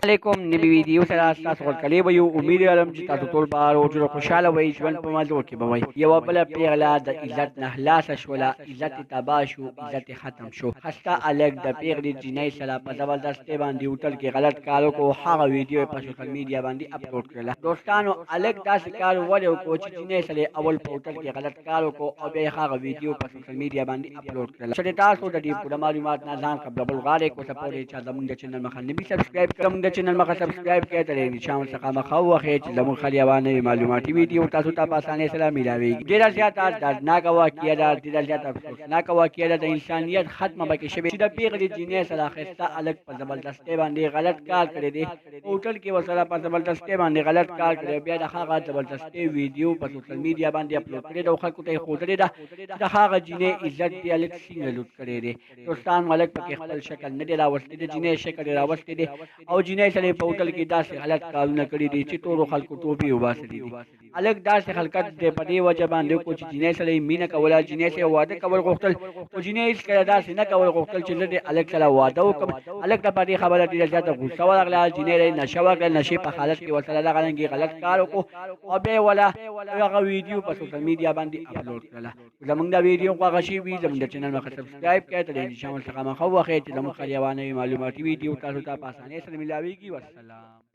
علیکم نبی ویډیو سره تاسو ورکړی به یو امید لرم چې تاسو ټول به روزه خوشاله وئ ژوند په مزو کې به وئ یو بل پیغله د عزت نه خلاص شوله عزت تباه شو عزت ختم شو خسته الګ د پیغلې جنۍ سره په زبردستۍ باندې هوټل کې غلط کار وکړو هغه ویډیو په سوشل میډیا باندې اپلوډ کړله دوستانو الګ داسې کار ولې وکړو چې جنۍ سره اول په هوټل کې غلط کار وکړو او بیا هغه ویډیو په سوشل میډیا باندې اپلوډ کړله چې تاسو د دې پوره معلومات نه ځان قبل غواړئ کو سپورټ چې زموږ د چینل مخه نبی سبسکرایب کړم د چینل مخه سبسکرایب کړئ ترې نشان څخه مخه وخی چې زموږ خلیوانه معلوماتي ویډیو تاسو ته په اسانۍ سره میلاویږي ډېره زیاته دردناکه واقعه ده ډېره زیاته افسوسناکه واقعه ده د انسانیت ختمه پکې شوې چې د پیغلې جینۍ سره ښایسته هلک په زبردستۍ باندې غلط کار کړی دی هوټل کې ورسره په زبردستۍ باندې غلط کار کړی بیا د هغه زبردستۍ ویډیو په سوشل میډیا باندې اپلوډ کړې ده او خلکو ته یې ښودلې ده چې د هغه جینۍ عزت دی هلک څنګه لوټ کړی دی دوستان هلک پکې خپل شکل نه دی راوستی د جینۍ شکل یې راوستی دی او جینۍ سره په هوټل کې داسې غلط کارونه کړي دي چې ټولو خلکو ټوپې وباسلي دي هلک داسې خلقت دی په دې وجه باندې وکړو چې جینۍ سره یې مینه کوله جینۍ سره واده کول غوښتل خو جینۍ هېڅکله داسې نه کول غوښتل چې زه د هلک سره واده وکړم هلک ته په دې خبره ډېره زیاته غوسه ورغله جینۍ ته یې نشه وکړه نشې په حالت کې ورسره دغه رنګې غلط کار وکړو او بیا یې وله هغه ویډیو په سوشل میډیا باندې اپلوډ کړله زموږ دا ویډیو خوښه شوي زموږ د چینل مخه سبسکرایب کړئ ترې نشان څخه مخه وخی چې زموږ خلیوانه معلوماتي ویډیو تاسو ته په اسانۍ سره میلاویږي والسلام